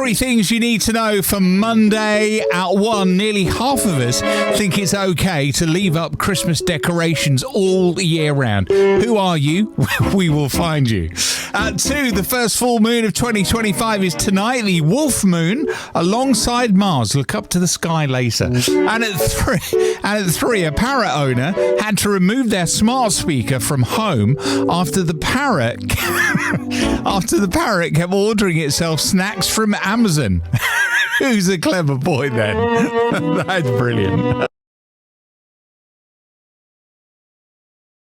3 things you need to know for Monday. At 1, nearly half of us think it's okay to leave up Christmas decorations all year round. Who are you? We will find you. At 2, the first full moon of 2025 is tonight, the Wolf Moon, alongside Mars. Look up to the sky later. And at 3, a Parrot owner had to remove their smart speaker from home after the Parrot kept ordering itself snacks from Amazon. Who's a clever boy then? That's brilliant.